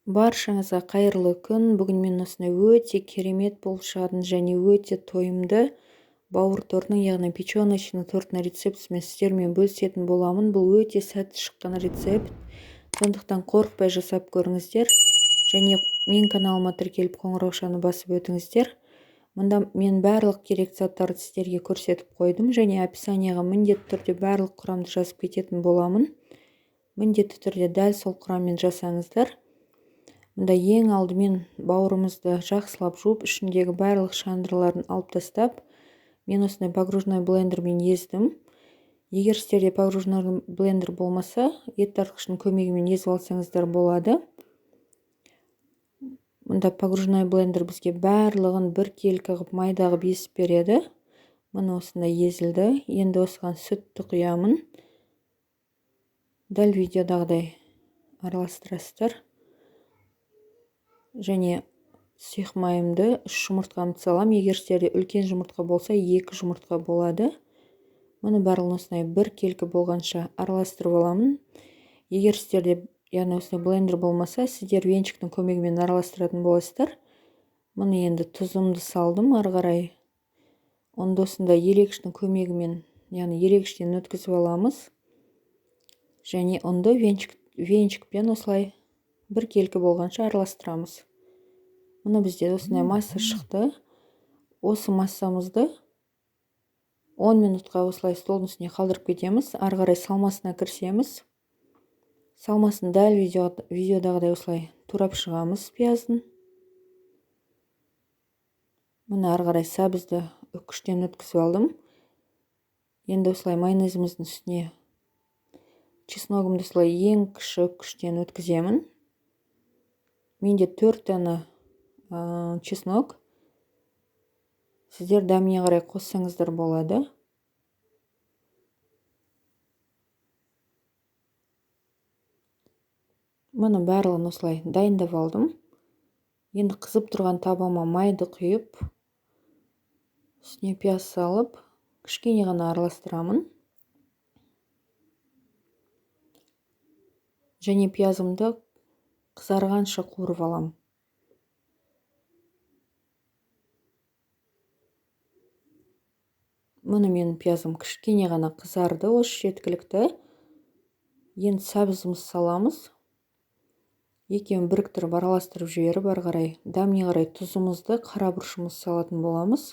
Баршаңызға қайырлы күн. Бүгін мен осындай өте керемет болып шығатын және өте тойымды бауыр тортының, яғни печеночный торттың рецептісімен сіздермен бөлісетін боламын. Бұл өте сәтті шыққан рецепт. Сондықтан қорықпай жасап көріңіздер. Және мен каналыма тіркеліп қоңыраушаны басып өтіңіздер. Мұнда мен барлық керек заттарды сіздерге көрсетіп қойдым және описанияға міндетті түрде барлық құрамды жазып кететін боламын. Міндетті түрде дәл сол құраммен жасаңыздар. Мұнда ең алдымен бауырымызды жақсылап жуып, ішіндегі барлық шандырларын алып тастап, мен осындай погружной блендермен ездім. Егер сіздерде погружной блендер болмаса, ет тартқыштың көмегімен езіп алсаңыздар болады. Мұнда погружной блендер бізге барлығын бір келкі қылып майда қылып езіп береді. Мұны осындай езілді. Енді осыған сүтті құямын. Дәл видеодағыдай араластырасыздар. Және сұйық майымды 3 жұмыртқамды салам. Егер сіздерде үлкен жұмыртқа болса, 2 жұмыртқа болады. Мұны барлығын осындай бір келкі болғанша араластырып аламын. Егер сіздерде яғни осындай блендер болмаса, сіздер венчиктің көмегімен араластыратын боласыздар. Мұны енді тұзымды салдым ары қарай. Онда осындай елегіштің көмегімен, яғни елегіштен өткізіп аламыз. Және онда венчикпен осылай бір келкі болғанша араластырамыз. Мұны бізде осындай масса шықты. Осы массамызды 10 минутқа осылай столдың үстіне қалдырып кетеміз. Ары қарай салмасына кірісеміз. Салмасын дәл видеодағыдай осылай турап шығамыз пияздың. Мұны ары қарай сәбізді үккіштен өткізіп алдым. Енді осылай майонезіміздің үстіне чесногымды осылай ең кіші үккіштен өткіземін. Менде 4 дана чеснок. Сіздер дәміне қарай қоссаңыздар болады. Мұны барлығын осылай дайындап алдым. Енді қызып тұрған табама майды құйып, үстіне пияз салып, кішкене ғана араластырамын. Және пиязымды қызарғанша қуырып алам. Мұны менің пиязым кішкене ғана қызарды, осы жеткілікті. Енді сәбізімізді саламыз. Екеуін біріктіріп араластырып жіберіп, ары қарай дәміне қарай тұзымызды, қара бұрышымызды салатын боламыз.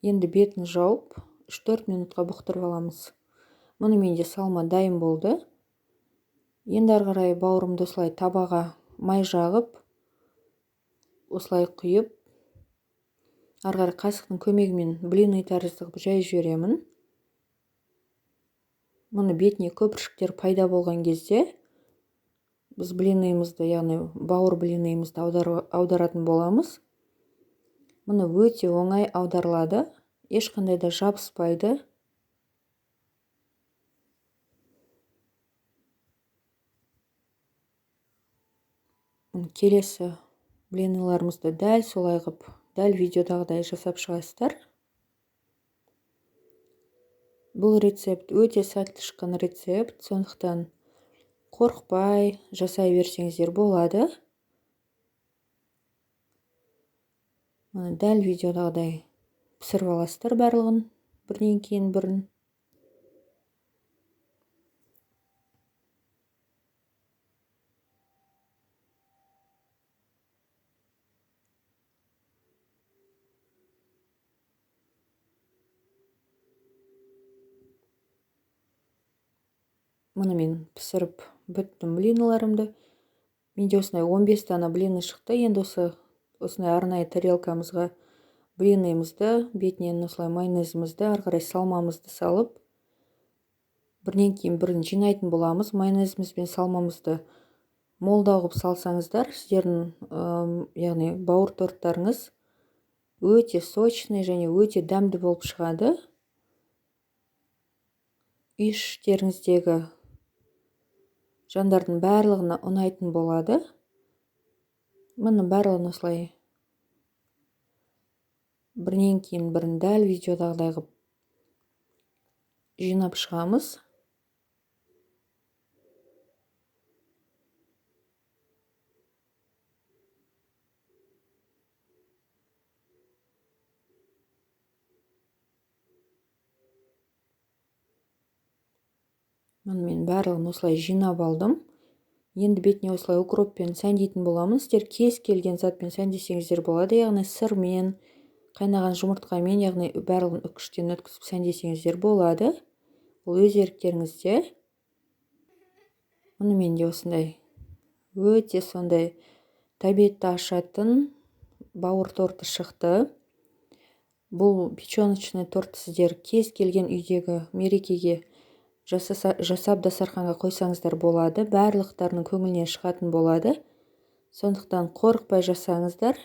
Енді бетін жауып 3-4 минутқа бұқтырып аламыз. Мұны менде салма дайын болды. Енді ары қарай бауырымды осылай табаға май жағып, осылай құйып, ары қарай қасықтың көмегімен блинный тәрізді қылып жай жіберемін. Мұны бетіне көпіршіктер пайда болған кезде біз блинныйымызды, яғни бауыр блинныйымызды аударатын боламыз. Мұны өте оңай аударылады, ешқандай да жабыспайды. Келесі блинныларымызды дәл солай қылып, дәл видеодағыдай жасап шығасыздар. Бұл рецепт өте сәтті шыққан рецепт, сондықтан қорықпай жасай берсеңіздер болады. Дәл видеодағыдай пісіріп аласыздар барлығын, бірінен кейін бірін. Мұны мен пісіріп бүттім блиныларымды. Менде осындай 15 дана блины шықты. Енді осындай арнайы тарелкамызға блинымызды, бетінен осылай майонезімізді, ары қарай салмамызды салып, бірінен кейін бірін жинайтын боламыз. Майонезіміз бен салмамызды молдау қылып салсаңыздар, сіздердің яғни бауыр торттарыңыз өте сочный және өте дәмді болып шығады. Үй іштеріңіздегі жандардың барлығына ұнайтын болады. Мұны барлығын осылай бірінен кейін бірін дәл видеодағыдай қылып жинап шығамыз. Мен барлығын осылай жинап алдым. Енді бетіне осылай укроппен сәндейтін боламын. Сіздер кез келген затпен сәндесеңіздер болады, яғни сырмен, қайнаған жұмыртқамен, яғни барлығын үккіштен өткізіп сәндесеңіздер болады. Ол өз еріктеріңізде. Мұнымен де осындай өте сондай тәбетті ашатын бауыр торты шықты. Бұл печеночный торт сіздер кез келген үйдегі мерекеге жасап дастарханға қойсаңыздар болады. Барлықтарының көңілінен шығатын болады. Сондықтан қорықпай жасаңыздар.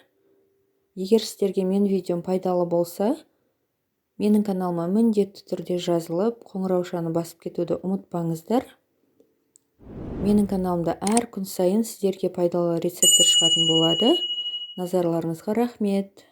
Егер сіздерге менің видеом пайдалы болса, менің каналыма міндетті түрде жазылып, қоңыраушаны басып кетуді ұмытпаңыздар. Менің каналымда әр күн сайын сіздерге пайдалы рецептер шығатын болады. Назарларыңызға рахмет.